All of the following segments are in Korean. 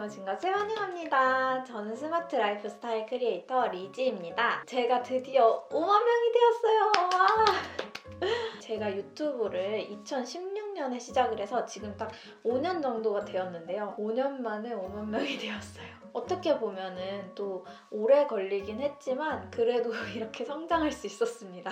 오신 것을 환영합니다. 저는 스마트 라이프 스타일 크리에이터 리지입니다. 제가 드디어 5만 명이 되었어요. 와! 제가 유튜브를 2016년에 시작을 해서 지금 딱 5년 정도가 되었는데요. 5년 만에 5만 명이 되었어요. 어떻게 보면은 또 오래 걸리긴 했지만 그래도 이렇게 성장할 수 있었습니다.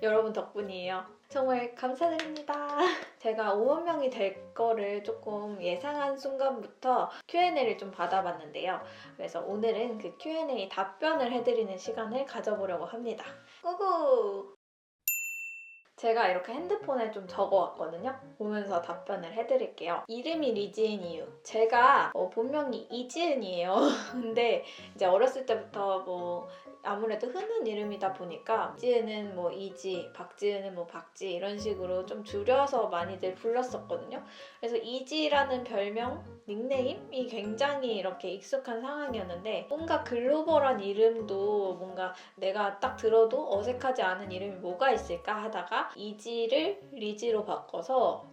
여러분 덕분이에요. 정말 감사드립니다. 제가 5만 명이 될 거를 조금 예상한 순간부터 Q&A를 좀 받아봤는데요. 그래서 오늘은 그 Q&A 답변을 해드리는 시간을 가져보려고 합니다. 꾸구! 제가 이렇게 핸드폰에 좀 적어왔거든요. 보면서 답변을 해드릴게요. 이름이 리지인 이유. 제가 본명이 이지은이에요. 근데 이제 어렸을 때부터 뭐 아무래도 흔한 이름이다 보니까 이지은은 뭐 이지, 박지은은 뭐 박지 이런 식으로 좀 줄여서 많이들 불렀었거든요. 그래서 이지라는 별명, 닉네임이 굉장히 이렇게 익숙한 상황이었는데 뭔가 글로벌한 이름도 뭔가 내가 딱 들어도 어색하지 않은 이름이 뭐가 있을까 하다가 이지를 리지로 바꿔서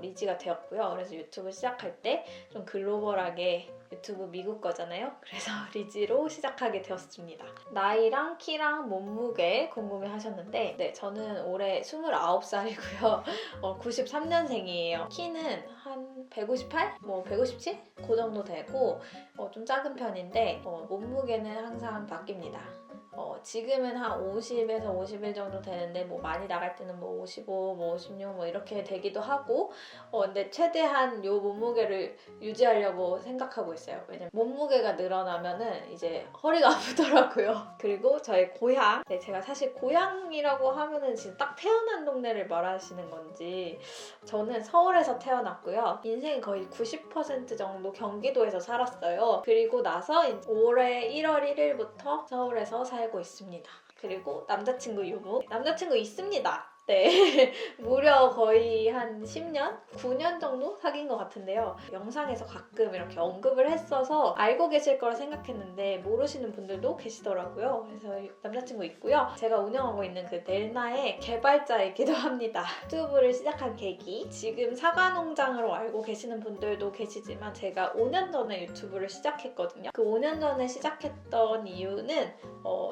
리지가 되었고요. 그래서 유튜브 시작할 때 좀 글로벌하게 유튜브 미국 거잖아요. 그래서 리지로 시작하게 되었습니다. 나이랑 키랑 몸무게 궁금해 하셨는데 네, 저는 올해 29살이고요. 93년생이에요. 키는 한 158? 뭐 157? 그 정도 되고 좀 작은 편인데 몸무게는 항상 바뀝니다. 지금은 한 50에서 51 정도 되는데 뭐 많이 나갈 때는 뭐 55, 뭐 56 뭐 이렇게 되기도 하고 근데 최대한 요 몸무게를 유지하려고 생각하고 있어요. 왜냐면 몸무게가 늘어나면은 이제 허리가 아프더라고요. 그리고 저의 고향, 네, 제가 사실 고향이라고 하면은 지금 딱 태어난 동네를 말하시는 건지 저는 서울에서 태어났고요. 인생이 거의 90% 정도 경기도에서 살았어요. 그리고 나서 올해 1월 1일부터 서울에서 살고 있습니다. 그리고 남자친구 유무. 남자친구 있습니다. 네. 무려 거의 한 10년? 9년 정도 사귄 것 같은데요. 영상에서 가끔 이렇게 언급을 했어서 알고 계실 거라 생각했는데 모르시는 분들도 계시더라고요. 그래서 남자친구 있고요. 제가 운영하고 있는 그 넬나의 개발자이기도 합니다. 유튜브를 시작한 계기. 지금 사과농장으로 알고 계시는 분들도 계시지만 제가 5년 전에 유튜브를 시작했거든요. 그 5년 전에 시작했던 이유는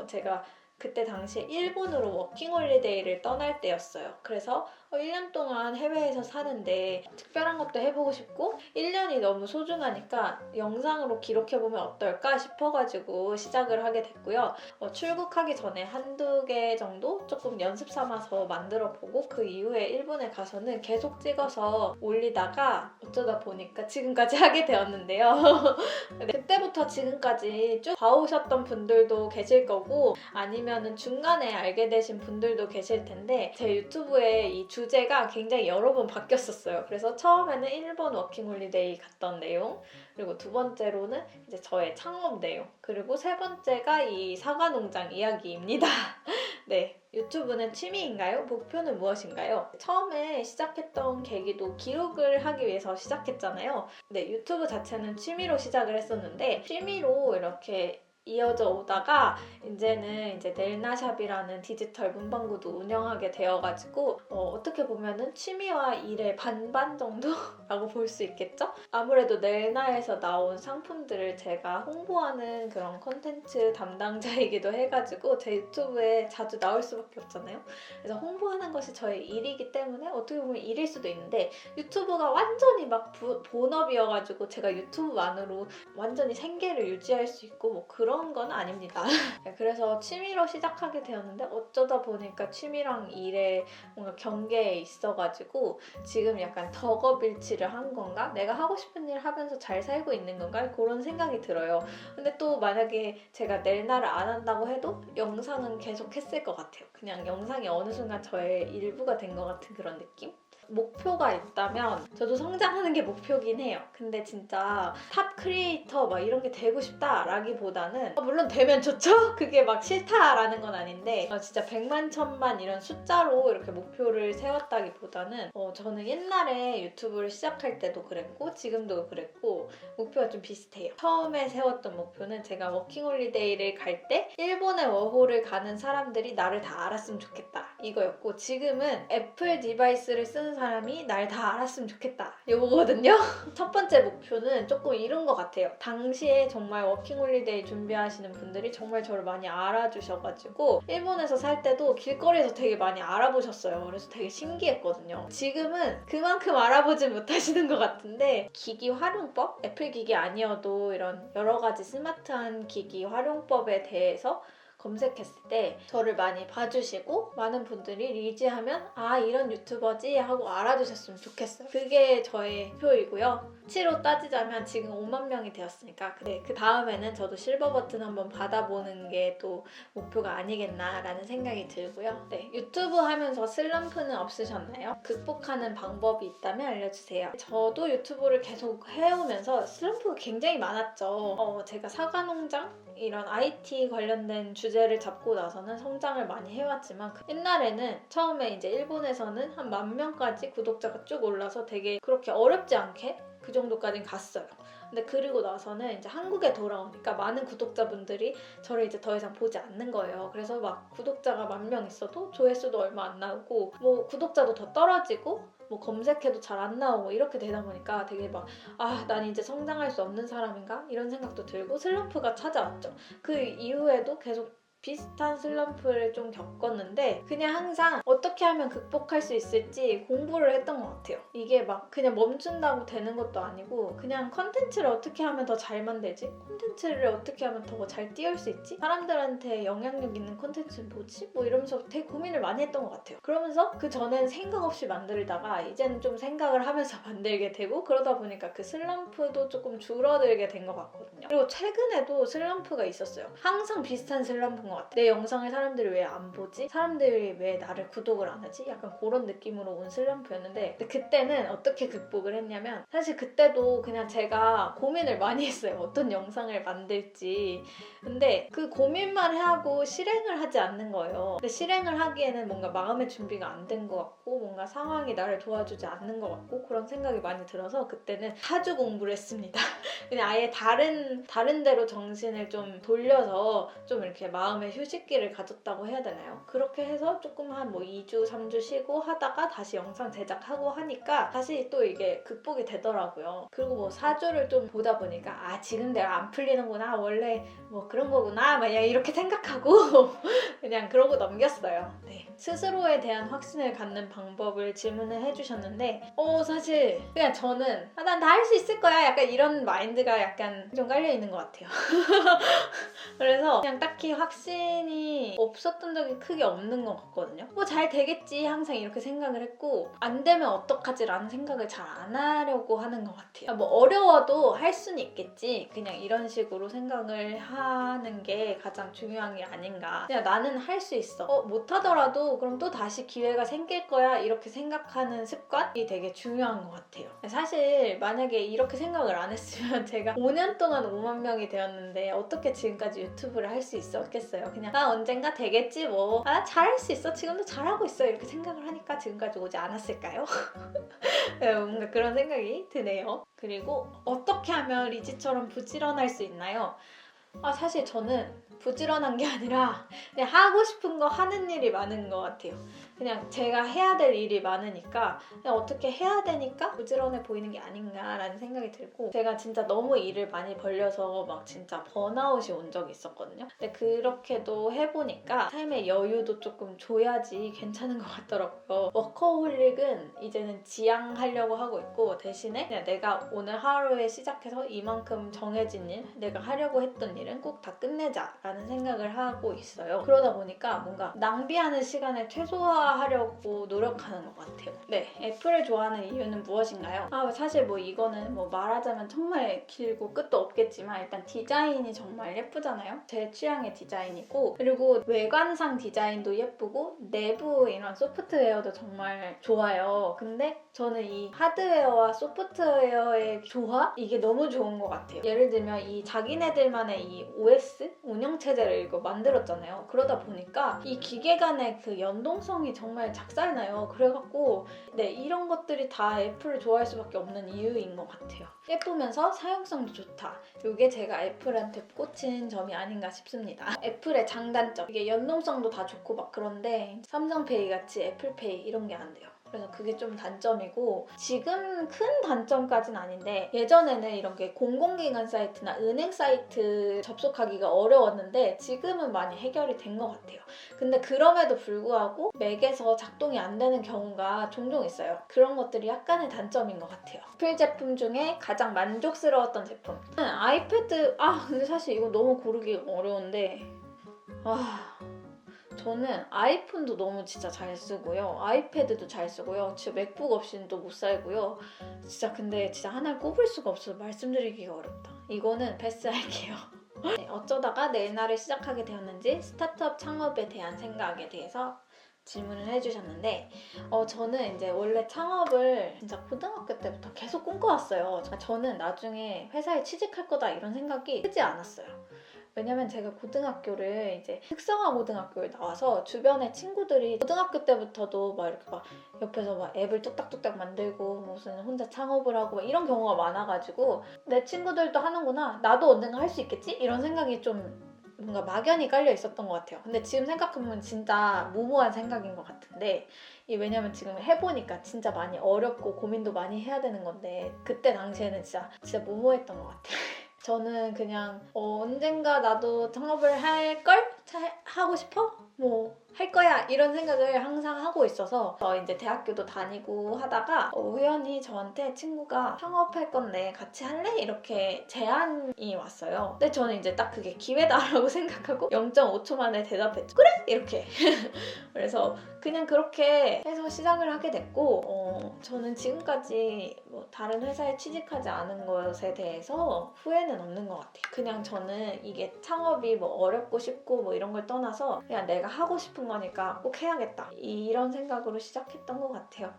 제가 그때 당시에 일본으로 워킹홀리데이를 떠날 때였어요. 그래서 1년 동안 해외에서 사는데 특별한 것도 해보고 싶고 1년이 너무 소중하니까 영상으로 기록해보면 어떨까 싶어가지고 시작을 하게 됐고요. 출국하기 전에 한두 개 정도 조금 연습 삼아서 만들어보고 그 이후에 일본에 가서는 계속 찍어서 올리다가 어쩌다 보니까 지금까지 하게 되었는데요. 그때부터 지금까지 쭉 봐오셨던 분들도 계실 거고 아니면은 중간에 알게 되신 분들도 계실 텐데 제 유튜브의 이 주제가 굉장히 여러 번 바뀌었었어요. 그래서 처음에는 일본 워킹홀리데이 갔던 내용, 그리고 두 번째로는 이제 저의 창업 내용, 그리고 세 번째가 이 사과농장 이야기입니다. 네, 유튜브는 취미인가요? 목표는 무엇인가요? 처음에 시작했던 계기도 기록을 하기 위해서 시작했잖아요. 네, 유튜브 자체는 취미로 시작을 했었는데 취미로 이렇게 이어져 오다가 이제는 이제 넬나샵이라는 디지털 문방구도 운영하게 되어가지고 어떻게 보면은 취미와 일의 반반 정도라고 볼 수 있겠죠? 아무래도 넬나에서 나온 상품들을 제가 홍보하는 그런 콘텐츠 담당자이기도 해가지고 제 유튜브에 자주 나올 수밖에 없잖아요. 그래서 홍보하는 것이 저의 일이기 때문에 어떻게 보면 일일 수도 있는데 유튜브가 완전히 막 본업이어가지고 제가 유튜브만으로 완전히 생계를 유지할 수 있고 뭐 그런 건 아닙니다. 그래서 취미로 시작하게 되었는데 어쩌다 보니까 취미랑 일에 뭔가 경계에 있어가지고 지금 약간 덕업일치를 한 건가? 내가 하고 싶은 일 하면서 잘 살고 있는 건가? 그런 생각이 들어요. 근데 또 만약에 제가 넬나를 안 한다고 해도 영상은 계속 했을 것 같아요. 그냥 영상이 어느 순간 저의 일부가 된 것 같은 그런 느낌? 목표가 있다면 저도 성장하는 게 목표긴 해요. 근데 진짜 탑 크리에이터 막 이런 게 되고 싶다라기보다는 목표는 물론 되면 좋죠? 그게 막 싫다라는 건 아닌데 진짜 100만, 1000만 이런 숫자로 이렇게 목표를 세웠다기보다는 저는 옛날에 유튜브를 시작할 때도 그랬고 지금도 그랬고 목표가 좀 비슷해요. 처음에 세웠던 목표는 제가 워킹홀리데이를 갈 때 일본의 워홀을 가는 사람들이 나를 다 알았으면 좋겠다 이거였고, 지금은 애플 디바이스를 쓰는 사람이 날 다 알았으면 좋겠다 이거거든요. 첫 번째 목표는 조금 이른 것 같아요. 당시에 정말 워킹홀리데이 준비하시는 분들이 정말 저를 많이 알아주셔가지고 일본에서 살 때도 길거리에서 되게 많이 알아보셨어요. 그래서 되게 신기했거든요. 지금은 그만큼 알아보진 못하시는 것 같은데 기기 활용법? 애플 기기 아니어도 이런 여러 가지 스마트한 기기 활용법에 대해서 검색했을 때 저를 많이 봐주시고 많은 분들이 리지하면 아 이런 유튜버지 하고 알아주셨으면 좋겠어요. 그게 저의 목표이고요. 수치로 따지자면 지금 5만 명이 되었으니까 그 다음에는 저도 실버 버튼 한번 받아보는 게 또 목표가 아니겠나라는 생각이 들고요. 네, 유튜브 하면서 슬럼프는 없으셨나요? 극복하는 방법이 있다면 알려주세요. 저도 유튜브를 계속 해오면서 슬럼프가 굉장히 많았죠. 제가 사과농장? 이런 IT 관련된 주제를 잡고 나서는 성장을 많이 해왔지만 옛날에는 처음에 이제 일본에서는 한 10,000명까지 구독자가 쭉 올라서 되게 그렇게 어렵지 않게 그 정도까지는 갔어요. 근데 그리고 나서는 이제 한국에 돌아오니까 많은 구독자분들이 저를 이제 더 이상 보지 않는 거예요. 그래서 막 구독자가 10,000명 있어도 조회수도 얼마 안 나오고 뭐 구독자도 더 떨어지고 뭐 검색해도 잘 안 나오고 이렇게 되다 보니까 되게 막 난 이제 성장할 수 없는 사람인가? 이런 생각도 들고 슬럼프가 찾아왔죠. 그 이후에도 계속 비슷한 슬럼프를 좀 겪었는데 그냥 항상 어떻게 하면 극복할 수 있을지 공부를 했던 것 같아요. 이게 막 그냥 멈춘다고 되는 것도 아니고 그냥 컨텐츠를 어떻게 하면 더 잘 만들지? 컨텐츠를 어떻게 하면 더 잘 띄울 수 있지? 사람들한테 영향력 있는 컨텐츠는 뭐지? 뭐 이러면서 되게 고민을 많이 했던 것 같아요. 그러면서 그 전엔 생각 없이 만들다가 이제는 좀 생각을 하면서 만들게 되고 그러다 보니까 그 슬럼프도 조금 줄어들게 된 것 같거든요. 그리고 최근에도 슬럼프가 있었어요. 항상 비슷한 슬럼프인 것 같아. 내 영상을 사람들이 왜 안 보지? 사람들이 왜 나를 구독을 안 하지? 약간 그런 느낌으로 온 슬럼프였는데 근데 그때는 어떻게 극복을 했냐면 사실 그때도 그냥 제가 고민을 많이 했어요. 어떤 영상을 만들지. 근데 그 고민만 하고 실행을 하지 않는 거예요. 근데 실행을 하기에는 뭔가 마음의 준비가 안 된 것 같고 뭔가 상황이 나를 도와주지 않는 것 같고 그런 생각이 많이 들어서 그때는 사주 공부를 했습니다. 그냥 아예 다른 데로 정신을 좀 돌려서 좀 이렇게 마음의 휴식기를 가졌다고 해야 되나요? 그렇게 해서 조금 한 뭐 2주, 3주 쉬고 하다가 다시 영상 제작하고 하니까 다시 또 이게 극복이 되더라고요. 그리고 뭐 사주를 좀 보다 보니까 지금 내가 안 풀리는구나. 원래 뭐 그런 거구나. 막 이렇게 생각하고 그냥 그러고 넘겼어요. 네. 스스로에 대한 확신을 갖는 방법을 질문을 해주셨는데 사실 그냥 저는 난 다 할 수 있을 거야. 약간 이런 마인드가 약간 좀 깔려있는 것 같아요. 그래서 그냥 딱히 확신이 없었던 적이 크게 없는 것 같거든요. 뭐 잘 되겠지 항상 이렇게 생각을 했고 안 되면 어떡하지 라는 생각을 잘 안 하려고 하는 것 같아요. 뭐 어려워도 할 수는 있겠지 그냥 이런 식으로 생각을 하는 게 가장 중요한 게 아닌가. 그냥 나는 할 수 있어. 못하더라도 그럼 또 다시 기회가 생길 거야 이렇게 생각하는 습관이 되게 중요한 것 같아요. 사실 만약에 이렇게 생각을 안 했으면 제가 5년 동안 5만 명이 되었는데 어떻게 지금까지 유튜브를 할 수 있었겠어요. 그냥 언젠가 되겠지 뭐 잘할 수 있어 지금도 잘하고 있어 이렇게 생각을 하니까 지금까지 오지 않았을까요? 뭔가 그런 생각이 드네요. 그리고 어떻게 하면 리지처럼 부지런할 수 있나요? 사실 저는 부지런한 게 아니라 그냥 하고 싶은 거 하는 일이 많은 것 같아요. 그냥 제가 해야 될 일이 많으니까 그냥 어떻게 해야 되니까 부지런해 보이는 게 아닌가라는 생각이 들고 제가 진짜 너무 일을 많이 벌려서 막 진짜 번아웃이 온 적이 있었거든요. 근데 그렇게도 해보니까 삶의 여유도 조금 줘야지 괜찮은 것 같더라고요. 워커홀릭은 이제는 지양하려고 하고 있고 대신에 그냥 내가 오늘 하루에 시작해서 이만큼 정해진 일 내가 하려고 했던 일은 꼭 다 끝내자 않을까라는 생각을 하고 있어요. 그러다 보니까 뭔가 낭비하는 시간을 최소화하려고 노력하는 것 같아요. 네, 애플을 좋아하는 이유는 무엇인가요? 사실 뭐 이거는 뭐 말하자면 정말 길고 끝도 없겠지만 일단 디자인이 정말 예쁘잖아요. 제 취향의 디자인이고, 그리고 외관상 디자인도 예쁘고 내부 이런 소프트웨어도 정말 좋아요. 근데 저는 이 하드웨어와 소프트웨어의 조화? 이게 너무 좋은 것 같아요. 예를 들면 이 자기네들만의 이 OS? 운영체제를 이거 만들었잖아요. 그러다 보니까 이 기계 간의 그 연동성이 정말 작살나요. 그래갖고 네, 이런 것들이 다 애플을 좋아할 수밖에 없는 이유인 것 같아요. 예쁘면서 사용성도 좋다. 이게 제가 애플한테 꽂힌 점이 아닌가 싶습니다. 애플의 장단점, 이게 연동성도 다 좋고 막 그런데 삼성페이 같이 애플페이 이런 게 안 돼요. 그래서 그게 좀 단점이고, 지금 큰 단점까지는 아닌데 예전에는 이런 게 공공기관 사이트나 은행 사이트 접속하기가 어려웠는데 지금은 많이 해결이 된 것 같아요. 근데 그럼에도 불구하고 맥에서 작동이 안 되는 경우가 종종 있어요. 그런 것들이 약간의 단점인 것 같아요. 애플 제품 중에 가장 만족스러웠던 제품, 아이패드. 근데 사실 이거 너무 고르기 어려운데 저는 아이폰도 너무 진짜 잘 쓰고요. 아이패드도 잘 쓰고요. 진짜 맥북 없이는 또 못 살고요. 근데 진짜 하나를 꼽을 수가 없어서 말씀드리기가 어렵다. 이거는 패스할게요. 네, 어쩌다가 내일날을 시작하게 되었는지 스타트업 창업에 대한 생각에 대해서 질문을 해주셨는데 저는 이제 원래 창업을 진짜 고등학교 때부터 계속 꿈꿔왔어요. 저는 나중에 회사에 취직할 거다 이런 생각이 크지 않았어요. 왜냐면 제가 고등학교를 이제 특성화 고등학교에 나와서 주변에 친구들이 고등학교 때부터도 막 이렇게 막 옆에서 막 앱을 뚝딱뚝딱 만들고 무슨 혼자 창업을 하고 막 이런 경우가 많아가지고 내 친구들도 하는구나, 나도 언젠가 할 수 있겠지? 이런 생각이 좀 뭔가 막연히 깔려 있었던 것 같아요. 근데 지금 생각해보면 진짜 무모한 생각인 것 같은데, 왜냐면 지금 해보니까 진짜 많이 어렵고 고민도 많이 해야 되는 건데 그때 당시에는 진짜 무모했던 것 같아요. 저는 그냥 언젠가 나도 창업을 할걸? 하고 싶어? 할 거야 이런 생각을 항상 하고 있어서 이제 대학교도 다니고 하다가 우연히 저한테 친구가 창업할 건데 같이 할래? 이렇게 제안이 왔어요. 근데 저는 이제 딱 그게 기회다라고 생각하고 0.5초 만에 대답했죠. 그래! 이렇게. 그래서 그냥 그렇게 해서 시작을 하게 됐고 저는 지금까지 다른 회사에 취직하지 않은 것에 대해서 후회는 없는 것 같아요. 그냥 저는 이게 창업이 어렵고 쉽고 이런 걸 떠나서 그냥 내가 하고 싶은 거니까 꼭 해야겠다 이런 생각으로 시작했던 것 같아요.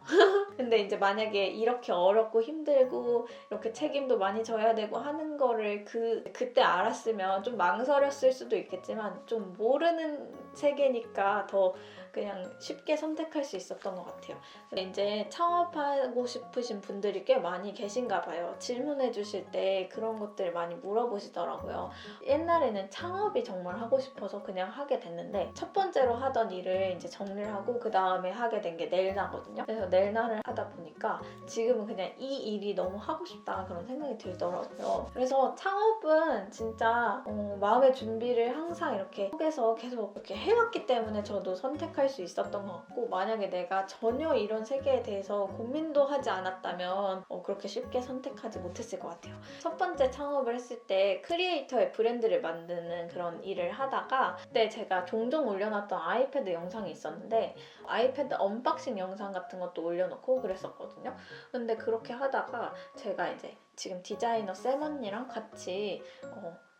근데 이제 만약에 이렇게 어렵고 힘들고 이렇게 책임도 많이 져야 되고 하는 거를 그때 알았으면 좀 망설였을 수도 있겠지만 좀 모르는 세계니까 더 그냥 쉽게 선택할 수 있었던 것 같아요. 근데 이제 창업하고 싶으신 분들이 꽤 많이 계신가 봐요. 질문해 주실 때 그런 것들 많이 물어보시더라고요. 옛날에는 창업이 정말 하고 싶어서 그냥 하게 됐는데 첫 번째로 하던 일을 이제 정리를 하고 그 다음에 하게 된 게 넬나거든요. 그래서 넬나를 하다 보니까 지금은 그냥 이 일이 너무 하고 싶다 그런 생각이 들더라고요. 그래서 창업은 진짜 마음의 준비를 항상 이렇게 속에서 계속 이렇게 해왔기 때문에 저도 선택할 수 있었던 것 같고, 만약에 내가 전혀 이런 세계에 대해서 고민도 하지 않았다면 그렇게 쉽게 선택하지 못했을 것 같아요. 첫 번째 창업을 했을 때 크리에이터의 브랜드를 만드는 그런 일을 하다가 그때 제가 종종 올려놨던 아이패드 영상이 있었는데 아이패드 언박싱 영상 같은 것도 올려놓고 그랬었거든요. 근데 그렇게 하다가 제가 이제 지금 디자이너 쌤 언니랑 같이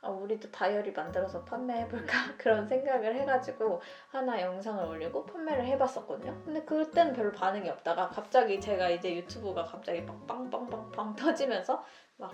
우리도 다이어리 만들어서 판매해볼까? 그런 생각을 해가지고 하나 영상을 올리고 판매를 해봤었거든요. 근데 그때는 별로 반응이 없다가 갑자기 제가 이제 유튜브가 갑자기 막 빵빵빵빵 터지면서 막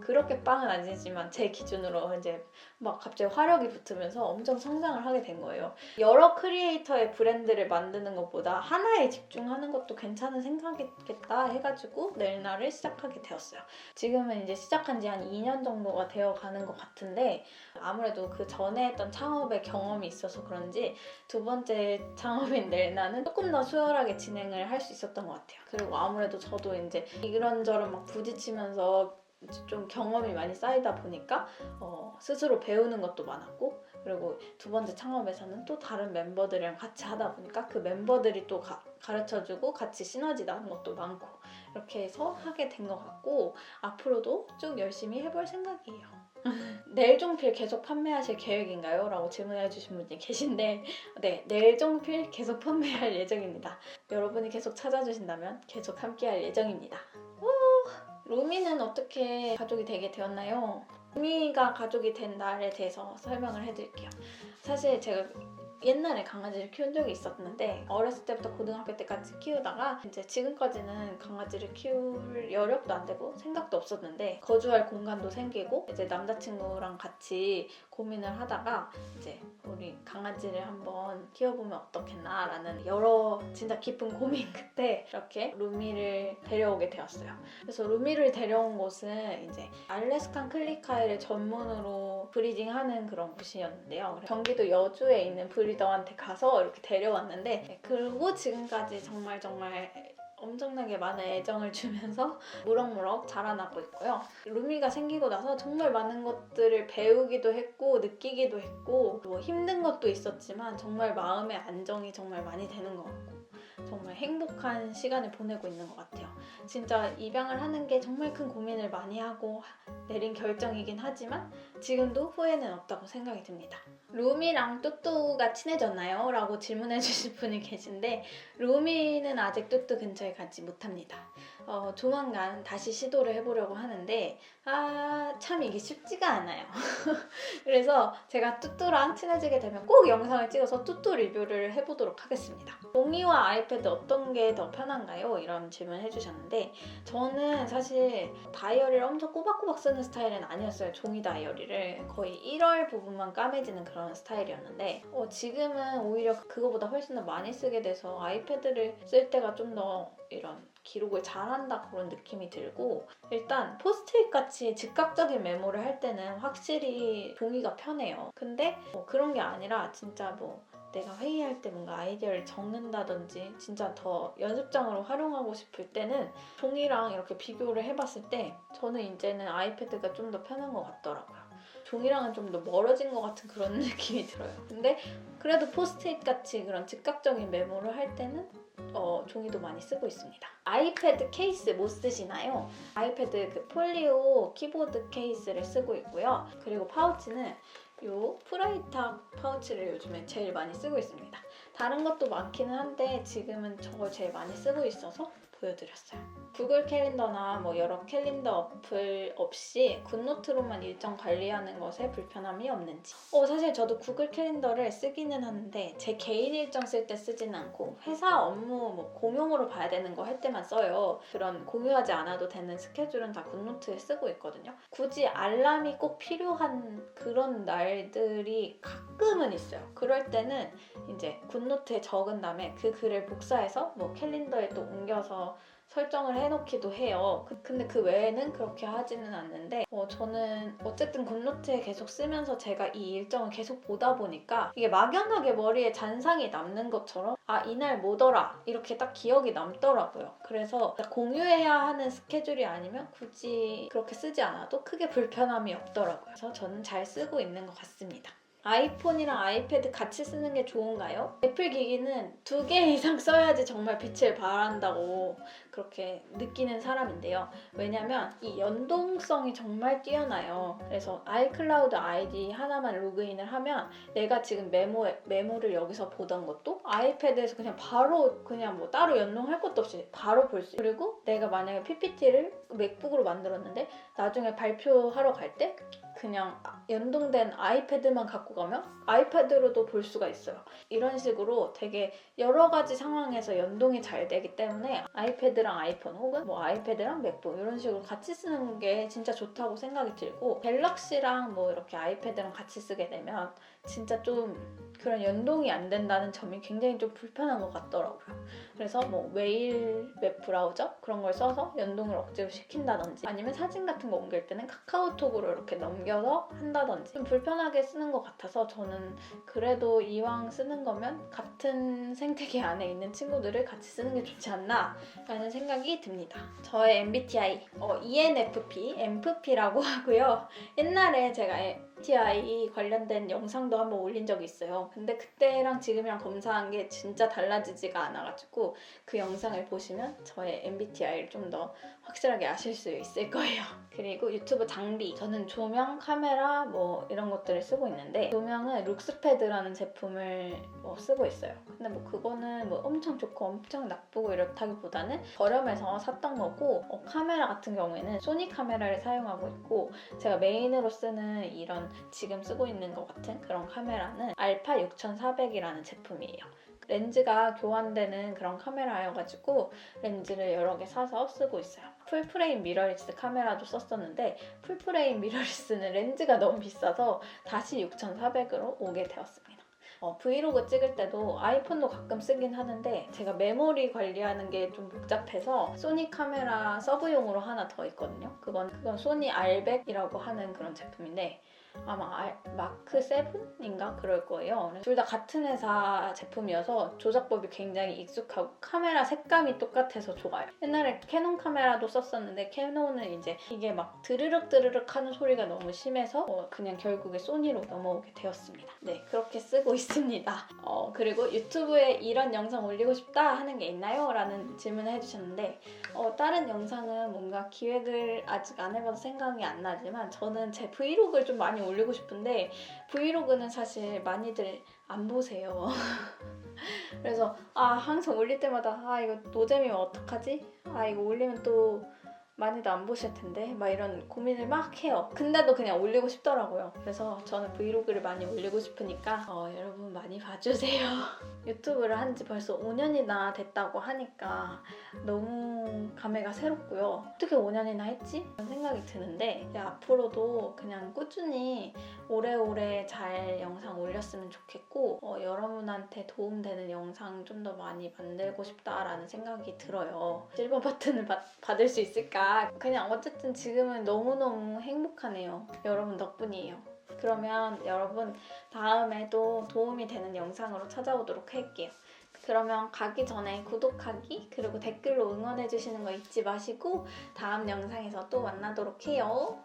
그렇게 빵은 아니지만 제 기준으로 이제 막 갑자기 화력이 붙으면서 엄청 성장을 하게 된 거예요. 여러 크리에이터의 브랜드를 만드는 것보다 하나에 집중하는 것도 괜찮은 생각이겠다 해가지고 넬나를 시작하게 되었어요. 지금은 이제 시작한 지 한 2년 정도가 되어 가는 것 같은데 아무래도 그 전에 했던 창업의 경험이 있어서 그런지 두 번째 창업인 넬나는 조금 더 수월하게 진행을 할 수 있었던 것 같아요. 그리고 아무래도 저도 이제 이런저런 막 부딪히면서 좀 경험이 많이 쌓이다 보니까 스스로 배우는 것도 많았고, 그리고 두 번째 창업에서는 또 다른 멤버들이랑 같이 하다 보니까 그 멤버들이 또 가르쳐주고 같이 시너지 나는 것도 많고 이렇게 해서 하게 된 것 같고 앞으로도 쭉 열심히 해볼 생각이에요. 넬 종필 계속 판매하실 계획인가요? 라고 질문해 주신 분이 계신데 네, 넬 종필 계속 판매할 예정입니다. 여러분이 계속 찾아주신다면 계속 함께할 예정입니다. 루미는 어떻게 가족이 되게 되었나요? 루미가 가족이 된 날에 대해서 설명을 해드릴게요. 사실 제가 옛날에 강아지를 키운 적이 있었는데 어렸을 때부터 고등학교 때까지 키우다가 이제 지금까지는 강아지를 키울 여력도 안 되고 생각도 없었는데 거주할 공간도 생기고 이제 남자친구랑 같이 고민을 하다가 이제 우리 강아지를 한번 키워보면 어떻겠나라는 여러 진짜 깊은 고민 끝에 이렇게 루미를 데려오게 되었어요. 그래서 루미를 데려온 곳은 이제 알래스칸 클리카이를 전문으로 브리딩하는 그런 곳이었는데요. 경기도 여주에 있는 브리더한테 가서 이렇게 데려왔는데 그리고 지금까지 정말 엄청나게 많은 애정을 주면서 무럭무럭 자라나고 있고요. 루미가 생기고 나서 정말 많은 것들을 배우기도 했고 느끼기도 했고 뭐 힘든 것도 있었지만 정말 마음의 안정이 정말 많이 되는 것 같고 정말 행복한 시간을 보내고 있는 것 같아요. 진짜 입양을 하는 게 정말 큰 고민을 많이 하고 내린 결정이긴 하지만 지금도 후회는 없다고 생각이 듭니다. 루미랑 뚜뚜가 친해졌나요? 라고 질문해 주실 분이 계신데 루미는 아직 뚜뚜 근처에 가지 못합니다. 조만간 다시 시도를 해보려고 하는데 참 이게 쉽지가 않아요. 그래서 제가 뚜뚜랑 친해지게 되면 꼭 영상을 찍어서 뚜뚜 리뷰를 해보도록 하겠습니다. 종이와 아이패드 어떤 게 더 편한가요? 이런 질문 해주셨는데 저는 사실 다이어리를 엄청 꼬박꼬박 쓰는 스타일은 아니었어요. 종이 다이어리를 거의 1월 부분만 까매지는 그런 스타일이었는데 지금은 오히려 그거보다 훨씬 더 많이 쓰게 돼서 아이패드를 쓸 때가 좀 더 이런 기록을 잘한다 그런 느낌이 들고 일단 포스트잇 같이 즉각적인 메모를 할 때는 확실히 종이가 편해요. 근데 그런 게 아니라 진짜 뭐 내가 회의할 때 뭔가 아이디어를 적는다든지 진짜 더 연습장으로 활용하고 싶을 때는 종이랑 이렇게 비교를 해봤을 때 저는 이제는 아이패드가 좀 더 편한 것 같더라고요. 종이랑은 좀 더 멀어진 것 같은 그런 느낌이 들어요. 근데 그래도 포스트잇 같이 그런 즉각적인 메모를 할 때는 종이도 많이 쓰고 있습니다. 아이패드 케이스 뭐 쓰시나요? 아이패드 그 폴리오 키보드 케이스를 쓰고 있고요. 그리고 파우치는 요 프라이탁 파우치를 요즘에 제일 많이 쓰고 있습니다. 다른 것도 많기는 한데 지금은 저걸 제일 많이 쓰고 있어서 보여드렸어요. 구글 캘린더나 뭐 여러 캘린더 어플 없이 굿노트로만 일정 관리하는 것에 불편함이 없는지. 사실 저도 구글 캘린더를 쓰기는 하는데 제 개인 일정 쓸 때 쓰지는 않고 회사 업무 뭐 공용으로 봐야 되는 거 할 때만 써요. 그런 공유하지 않아도 되는 스케줄은 다 굿노트에 쓰고 있거든요. 굳이 알람이 꼭 필요한 그런 날들이 가끔은 있어요. 그럴 때는 이제 굿노트에 적은 다음에 그 글을 복사해서 뭐 캘린더에 또 옮겨서 설정을 해놓기도 해요. 근데 그 외에는 그렇게 하지는 않는데 저는 어쨌든 굿노트에 계속 쓰면서 제가 이 일정을 계속 보다 보니까 이게 막연하게 머리에 잔상이 남는 것처럼 이날 뭐더라 이렇게 딱 기억이 남더라고요. 그래서 공유해야 하는 스케줄이 아니면 굳이 그렇게 쓰지 않아도 크게 불편함이 없더라고요. 그래서 저는 잘 쓰고 있는 것 같습니다. 아이폰이랑 아이패드 같이 쓰는 게 좋은가요? 애플 기기는 2개 이상 써야지 정말 빛을 발한다고 그렇게 느끼는 사람인데요. 왜냐면 이 연동성이 정말 뛰어나요. 그래서 아이클라우드 아이디 하나만 로그인을 하면 내가 지금 메모를 여기서 보던 것도 아이패드에서 그냥 바로 그냥 뭐 따로 연동할 것도 없이 바로 볼 수 있어요. 그리고 내가 만약에 PPT를 맥북으로 만들었는데 나중에 발표하러 갈 때 그냥 연동된 아이패드만 갖고 가면 아이패드로도 볼 수가 있어요. 이런 식으로 되게 여러 가지 상황에서 연동이 잘 되기 때문에 아이패드랑 아이폰 혹은 뭐 아이패드랑 맥북 이런 식으로 같이 쓰는 게 진짜 좋다고 생각이 들고 갤럭시랑 뭐 이렇게 아이패드랑 같이 쓰게 되면 진짜 좀 그런 연동이 안 된다는 점이 굉장히 좀 불편한 것 같더라고요. 그래서 뭐 메일 웹 브라우저 그런 걸 써서 연동을 억지로 시킨다든지 아니면 사진 같은 거 옮길 때는 카카오톡으로 이렇게 넘겨서 한다든지 좀 불편하게 쓰는 것 같아서 저는 그래도 이왕 쓰는 거면 같은 생태계 안에 있는 친구들을 같이 쓰는 게 좋지 않나 라는 생각이 듭니다. 저의 MBTI ENFP, MFP라고 하고요. 옛날에 제가 MBTI 관련된 영상도 한번 올린 적이 있어요. 근데 그때랑 지금이랑 검사한 게 진짜 달라지지가 않아가지고 그 영상을 보시면 저의 MBTI를 좀 더 확실하게 아실 수 있을 거예요. 그리고 유튜브 장비, 저는 조명, 카메라 뭐 이런 것들을 쓰고 있는데, 조명은 룩스패드라는 제품을 쓰고 있어요. 근데 뭐 그거는 뭐 엄청 좋고 엄청 나쁘고 이렇다기보다는 저렴해서 샀던 거고, 카메라 같은 경우에는 소니 카메라를 사용하고 있고, 제가 메인으로 쓰는 이런 지금 쓰고 있는 것 같은 그런 카메라는 알파 6400이라는 제품이에요. 렌즈가 교환되는 그런 카메라여가지고 렌즈를 여러 개 사서 쓰고 있어요. 풀프레임 미러리스 카메라도 썼었는데, 풀프레임 미러리스는 렌즈가 너무 비싸서 다시 6400으로 오게 되었습니다. 브이로그 찍을 때도 아이폰도 가끔 쓰긴 하는데, 제가 메모리 관리하는 게 좀 복잡해서 소니 카메라 서브용으로 하나 더 있거든요. 그건 소니 R100이라고 하는 그런 제품인데, 아마 마크 7인가 그럴 거예요. 둘 다 같은 회사 제품이어서 조작법이 굉장히 익숙하고 카메라 색감이 똑같아서 좋아요. 옛날에 캐논 카메라도 썼었는데, 캐논은 이제 이게 막 드르륵 드르륵 하는 소리가 너무 심해서 그냥 결국에 소니로 넘어오게 되었습니다. 네, 그렇게 쓰고 있습니다. 그리고 유튜브에 이런 영상 올리고 싶다 하는 게 있나요? 라는 질문을 해주셨는데, 다른 영상은 뭔가 기획을 아직 안 해봐서 생각이 안 나지만, 저는 제 브이로그를 좀 많이 올리고 싶은데 브이로그는 사실 많이들 안 보세요. 그래서 항상 올릴 때마다 이거 노잼이면 어떡하지? 이거 올리면 또 많이도 안 보실 텐데 막 이런 고민을 막 해요. 근데도 그냥 올리고 싶더라고요. 그래서 저는 브이로그를 많이 올리고 싶으니까 여러분 많이 봐주세요. 유튜브를 한 지 벌써 5년이나 됐다고 하니까 너무 감회가 새롭고요. 어떻게 5년이나 했지? 그런 생각이 드는데, 이제 앞으로도 그냥 꾸준히 오래오래 잘 영상 올렸으면 좋겠고, 여러분한테 도움되는 영상 좀 더 많이 만들고 싶다라는 생각이 들어요. 실버 버튼을 받을 수 있을까? 그냥 어쨌든 지금은 너무너무 행복하네요. 여러분 덕분이에요. 그러면 여러분 다음에도 도움이 되는 영상으로 찾아오도록 할게요. 그러면 가기 전에 구독하기 그리고 댓글로 응원해주시는 거 잊지 마시고 다음 영상에서 또 만나도록 해요.